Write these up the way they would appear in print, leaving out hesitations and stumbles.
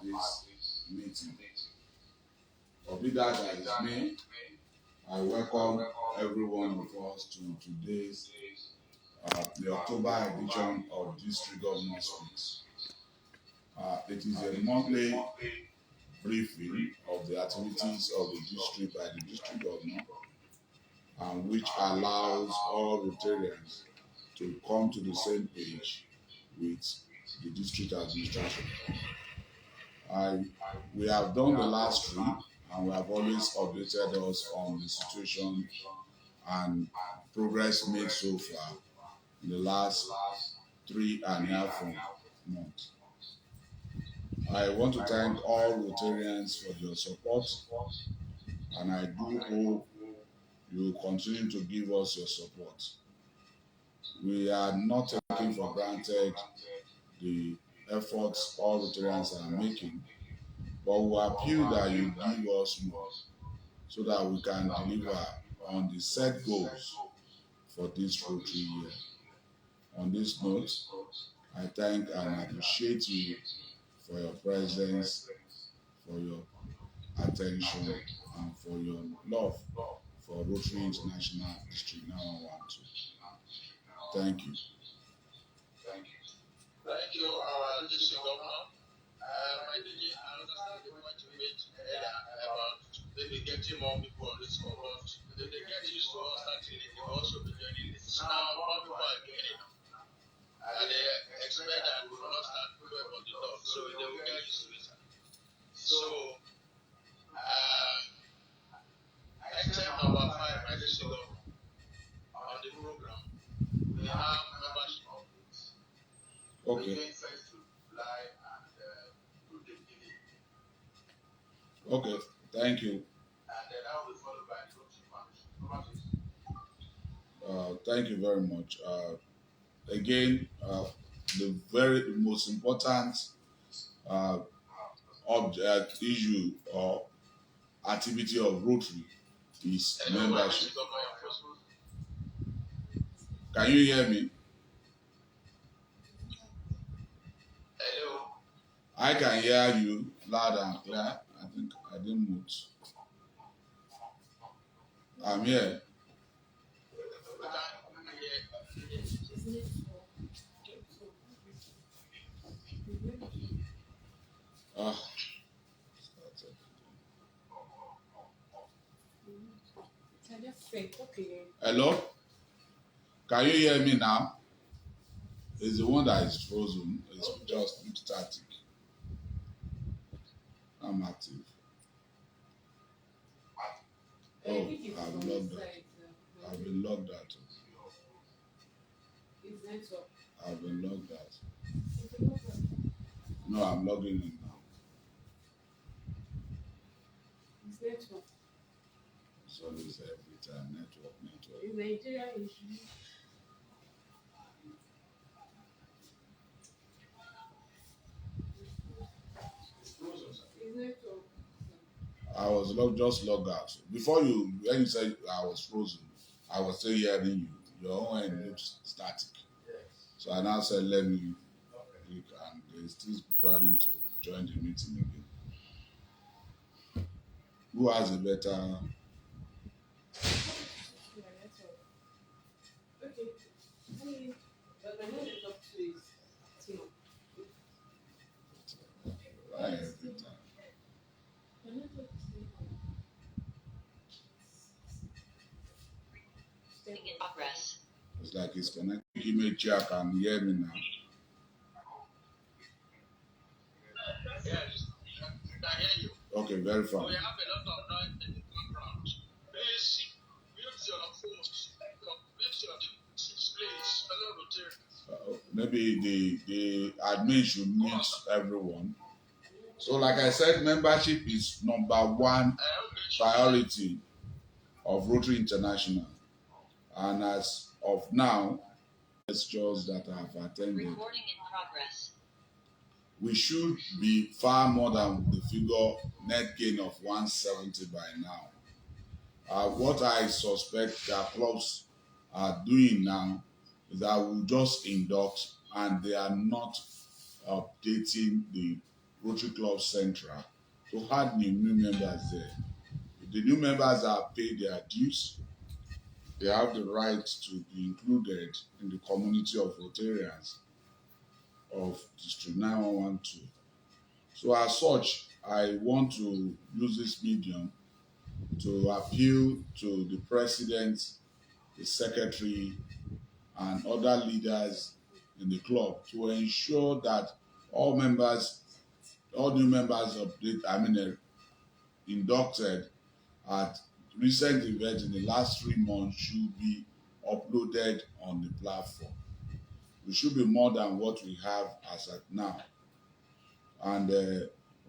this meeting. But be that as it may, I welcome every one of us to today's the October edition of District Governor Speaks. It is a monthly briefing of the activities of the district by the district governor, which allows all Rotarians to come to the same page with the district administration. We have done the last three, and we have always updated us on the situation and progress made so far in the last 3.5 months. I want to thank all Rotarians for your support, and I do hope you will continue to give us your support. We are not taking for granted the efforts all Rotarians are making, but we appeal that you give us more so that we can deliver on the set goals for this Rotary year. On this note, I thank and appreciate you for your presence, for your attention, and for your love for Rotary International District 912. Thank you. Thank you, our district governor. My DG, I understand the point you made earlier about maybe getting more people on this call, but if they get used to us starting it, they will also be joining this. Now, more people are joining, and they expect that we will not start people on the door, so they will get used to it. So, item number 5, my district governor, on the program, we have membership updates. Okay. Okay, thank you. And then that will be followed by the Rotary. Thank you very much. Again, the very most important object, issue, or activity of Rotary is membership. Can you hear me? Hello. I can hear you loud and clear. I think I didn't mute. I'm here. Hello? Can you hear me now? It's the one that is frozen. It's just static. I'm active. Oh, I've logged out. I've been logged out. I've been logged out. No, I'm logging in now. It's always every time. Network. In Nigeria, I was just logged out. Before when you said I was frozen, I was still hearing you. Your own end looked static. So I now said, let me click, and they're still running to join the meeting again. Who has a better? In progress. It's like it's connected. Image check and hear me now. Yes, I hear you. Okay, very fine. We have a lot of noise in the background. Please mute your phones. Mute your displays. Fellow Rotarians. Maybe the admin should mute everyone. So, like I said, membership is number one priority of Rotary International. And as of now, lectures that I have attended, Recording in progress. We should be far more than the figure net gain of 170 by now. What I suspect that clubs are doing now is that we just induct, and they are not updating the Rotary Club Central to add new members there. If the new members have paid their dues, they have the right to be included in the community of Rotarians of District 9112. So as such, I want to use this medium to appeal to the president, the secretary, and other leaders in the club to ensure that all new members inducted at recent events in the last 3 months should be uploaded on the platform. We should be more than what we have as at now. And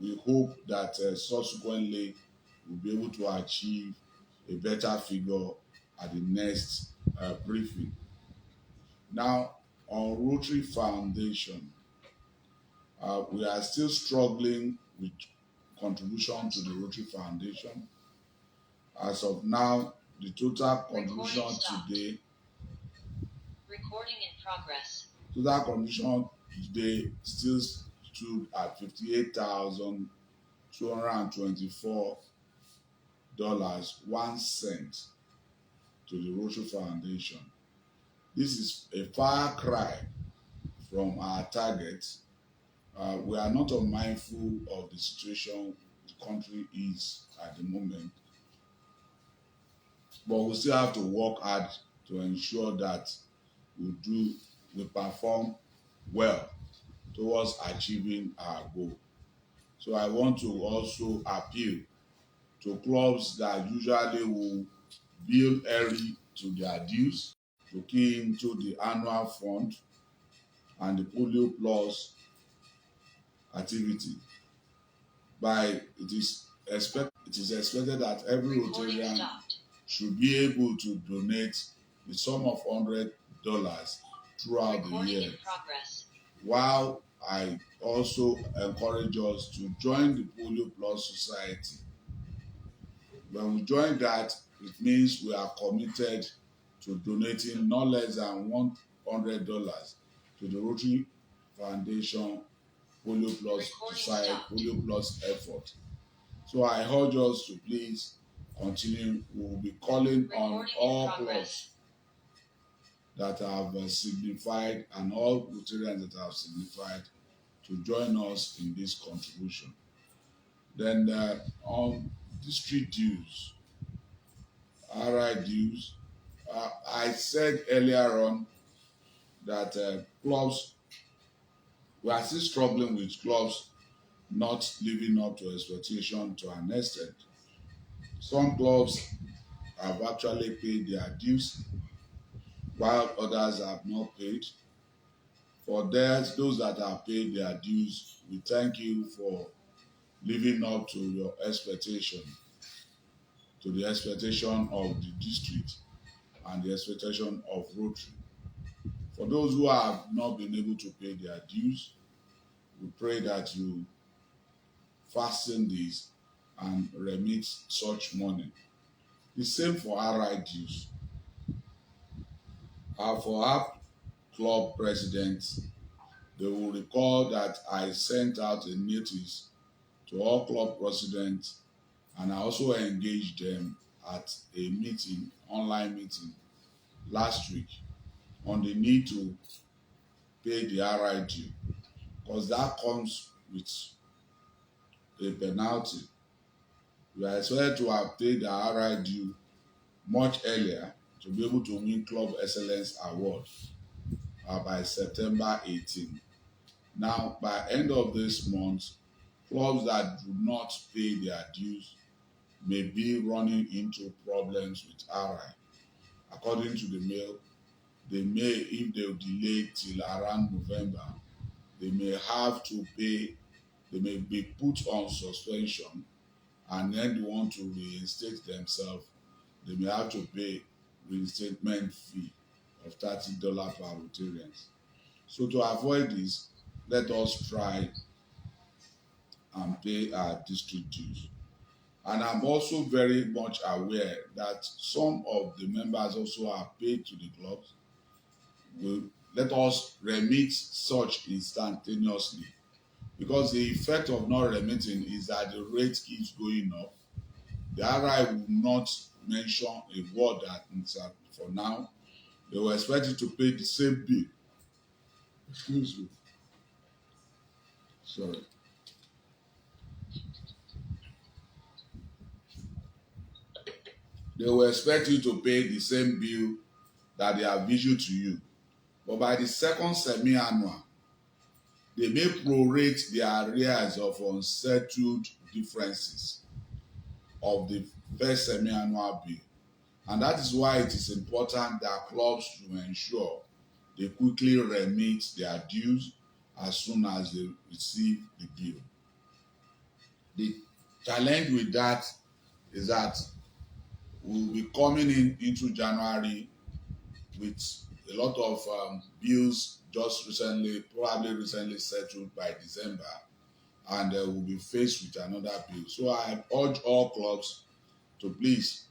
we hope that subsequently we'll be able to achieve a better figure at the next briefing. Now, on Rotary Foundation, we are still struggling with contribution to the Rotary Foundation. As of now, the total contribution today. Recording in progress. Total contribution today still stood at $58,224.01 to the Rotary Foundation. This is a far cry from our target. We are not unmindful of the situation the country is at the moment, but we still have to work hard to ensure that we perform well towards achieving our goal. So I want to also appeal to clubs that usually will bill early to their dues to key into the annual fund and the Polio Plus activity. It is expected that every Rotarian should be able to donate the sum of $100 throughout the year. While I also encourage us to join the Polio Plus Society. When we join that, it means we are committed to donating not less than $100 to the Rotary Foundation Polio Plus Society, Polio Plus effort. So I urge us to please continue. We will be calling on all clubs that have signified and all Rotarians that have signified to join us in this contribution. Then on district dues, RI dues, I said earlier on that clubs, we are still struggling with clubs not living up to expectation to an extent. Some clubs have actually paid their dues, while others have not paid. For those that have paid their dues, we thank you for living up to your expectation, to the expectation of the district and the expectation of Rotary. For those who have not been able to pay their dues, we pray that you fasten this and remit such money. The same for RI dues. For our club presidents, they will recall that I sent out a notice to all club presidents, and I also engaged them at a meeting, online meeting last week, on the need to pay the RI due, because that comes with a penalty. We are expected to have paid the RI due much earlier to be able to win Club Excellence Award by September 18. Now, by end of this month, clubs that do not pay their dues may be running into problems with RI. According to the mail, they may, if they delay till around November, they may have to pay, they may be put on suspension, and then they want to reinstate themselves, they may have to pay reinstatement fee of $30 per Rotarians. So to avoid this, let us try and pay our district dues. And I'm also very much aware that some of the members also are paid to the clubs. Let us remit such instantaneously because the effect of not remitting is that the rate keeps going up. The RI will not mention a word that for now they were expected to pay the same bill. Excuse me. Sorry. They will expect you to pay the same bill that they have issued to you. But by the second semi-annual, they may prorate the arrears of unsettled differences of the first semi-annual bill. And that is why it is important that clubs to ensure they quickly remit their dues as soon as they receive the bill. The challenge with that is that we'll be coming into January with a lot of bills probably recently settled by December, and we'll be faced with another bill. So I urge all clubs to please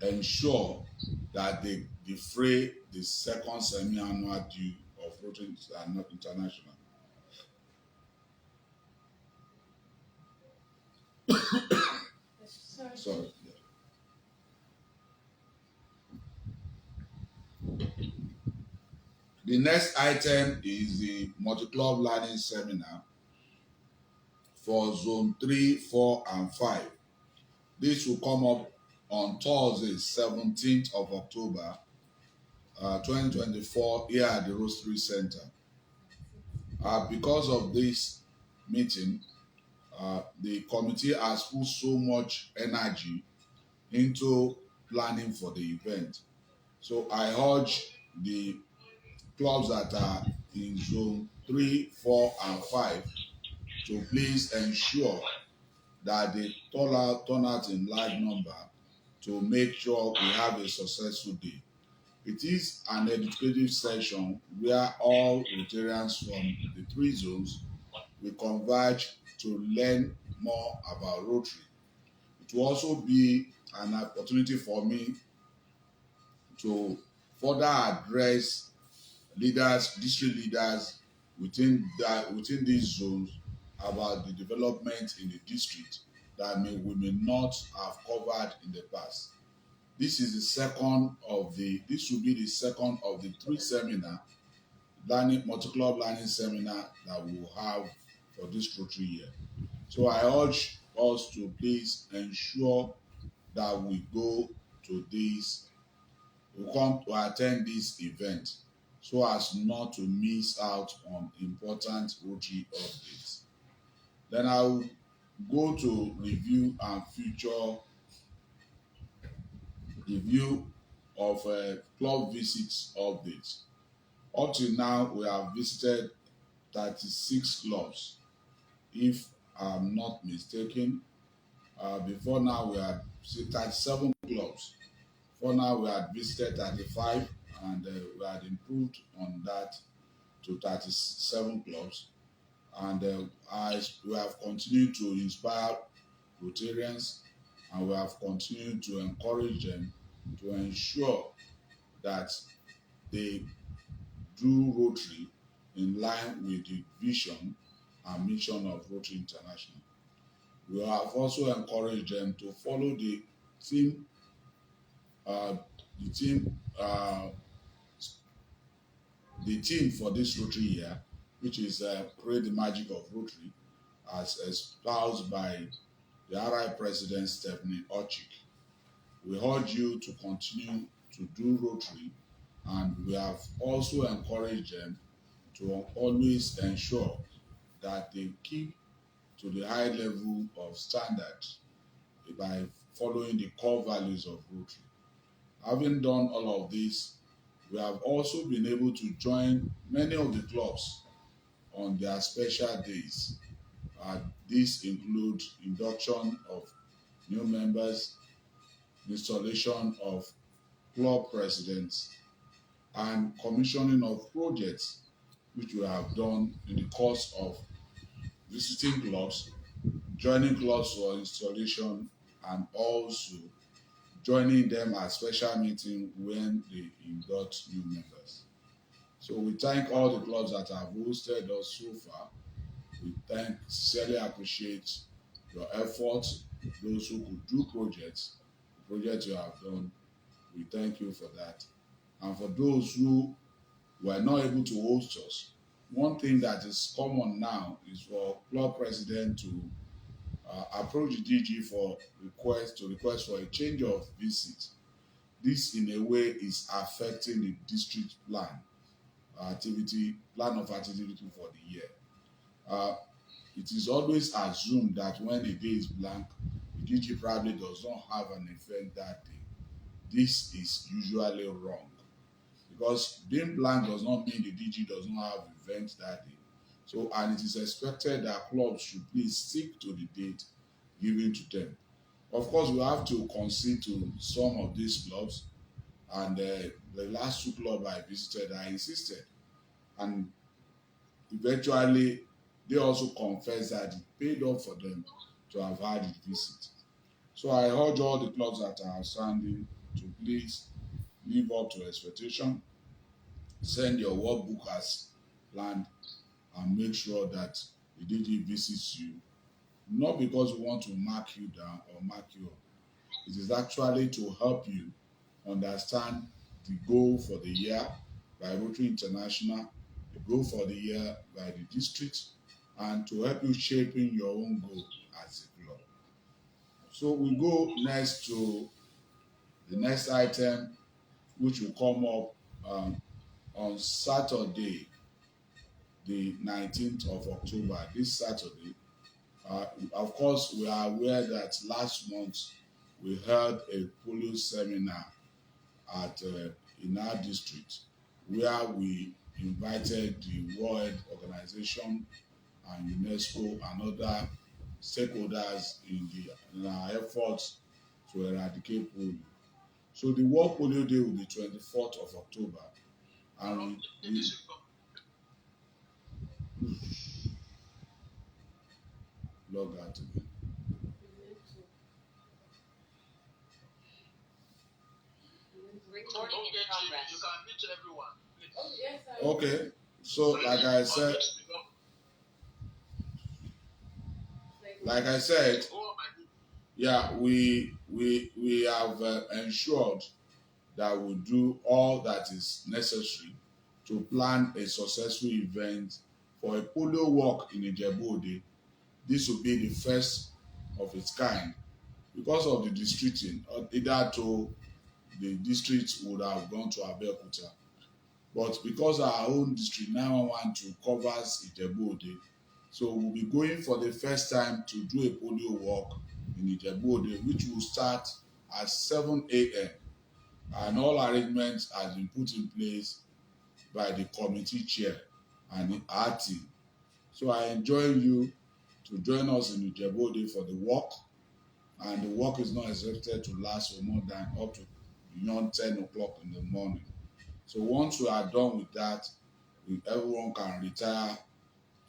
ensure that they defray the second semi-annual due of Rotary International. Sorry. The next item is the multi-club learning seminar for Zone 3, 4, and 5. This will come up on Thursday, 17th of October, 2024, here at the Rotary Center. Because of this meeting, the committee has put so much energy into planning for the event. So I urge the clubs that are in Zone 3, 4, and 5 to please ensure that they turn out in large number to make sure we have a successful day. It is an educative session where all Rotarians from the 3 zones will converge to learn more about Rotary. It will also be an opportunity for me to further address district leaders within these zones about the development in the district that we may not have covered in the past. This will be the second of the 3 seminar multi-club learning seminar that we will have for this Rotary year. So I urge us to please ensure that we come to attend this event so as not to miss out on important Rotary updates. Then I will go to review of club visits updates. Up till now, we have visited 36 clubs, if I'm not mistaken. Before now, we had 37 clubs. For now, we had visited 35, and we had improved on that to 37 clubs. And we have continued to inspire Rotarians, and we have continued to encourage them to ensure that they do Rotary in line with the vision and mission of Rotary International. We have also encouraged them to follow the theme for this Rotary year, which is Create the Magic of Rotary, as espoused by the RI President Stephanie Ochik. We urge you to continue to do Rotary, and we have also encouraged them to always ensure that they keep to the high level of standard by following the core values of Rotary. Having done all of this, we have also been able to join many of the clubs on their special days. These include induction of new members, installation of club presidents, and commissioning of projects which we have done in the course of visiting clubs, joining clubs for installation, and also joining them at special meeting when they induct new members. So we thank all the clubs that have hosted us so far, We sincerely appreciate your efforts, those who could do projects, the project you have done. We thank you for that. And for those who were not able to host us, one thing that is common now is for club president to approach the DG for request for a change of visit. This, in a way, is affecting the district plan of activity for the year. Uh, it is always assumed that when a day is blank, the DG probably does not have an event that day. This is usually wrong because being blank does not mean the DG does not have event that day. So, and it is expected that clubs should please stick to the date given to them. Of course, we have to concede to some of these clubs, and the last two clubs I visited, I insisted, and eventually they also confessed that it paid off for them to have had a visit. So I urge all the clubs that are outstanding to please live up to expectation, send your workbook as planned, and make sure that the DG visits you, not because we want to mark you down or mark you up. It is actually to help you understand the goal for the year by Rotary International, the goal for the year by the district, and to help you shaping your own goal as a club. So we go next to the next item, which will come up on Saturday, the 19th of October, this Saturday. Of course, we are aware that last month we held a polio seminar in our district where we invited the World Organization and UNESCO and other stakeholders in our efforts to eradicate polio. So the World Polio Day will be 24th of October, and we log out again. Recording in progress. You can meet everyone. Okay, so like I said, yeah, we have ensured that we do all that is necessary to plan a successful event for a polio walk in Ijebu-Ode. This will be the first of its kind because of the districting. Either to the district would have gone to Abeokuta, but because our own district 911 covers Ijebu-Ode, so we'll be going for the first time to do a polio walk in Ijebu-Ode, which will start at 7 a.m. And all arrangements has been put in place by the committee chair and our team. So I enjoin you to join us in Ijebu-Ode for the walk, and the walk is not expected to last for more than up to beyond 10 o'clock in the morning. So once we are done with that, everyone can retire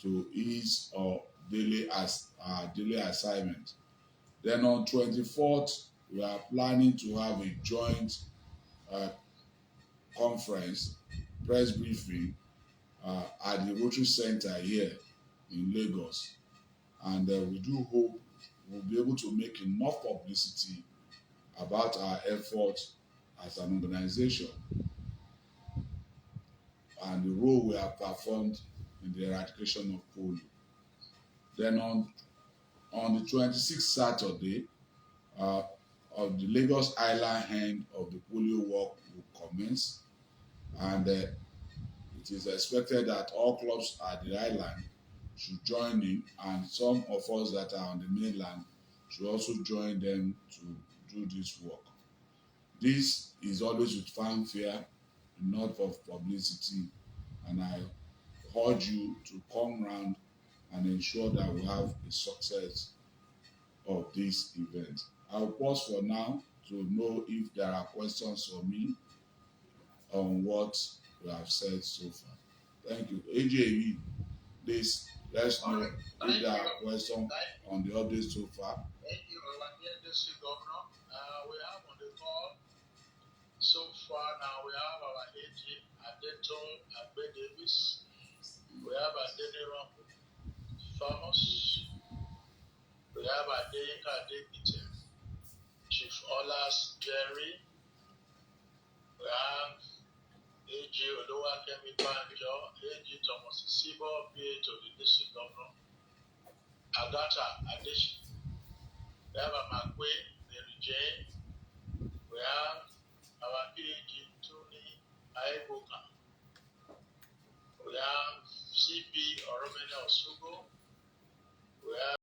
to his or daily assignment. Then on 24th, we are planning to have a joint conference, press briefing at the Rotary Center here in Lagos. And we do hope we'll be able to make enough publicity about our efforts as an organization and the role we have performed in the eradication of polio. Then on the 26th Saturday, of the Lagos Island end of the polio walk will commence, and it is expected that all clubs at the island should join in, and some of us that are on the mainland should also join them to do this work. This is always with fanfare, not for publicity, and I urge you to come round and ensure that we have the success of this event. I will pause for now to know if there are questions for me on what we have said so far. Thank you. AJV, please let us know if there are questions on the updates so far. Thank you, District Governor. We have on the call so far now, we have our AG, Adeton Davis. We have Adenekan. Farmers. We have Adenekan Deputy, Chief Olas Jerry. We have AG Olufemi Adenekan, AG Thomas Sibo, PA to the District Governor. Agata Adeshi. We have Amakwe, Mary Jane. We have our PAG Tony Aiboka. We have CP Oromene Osugo. We have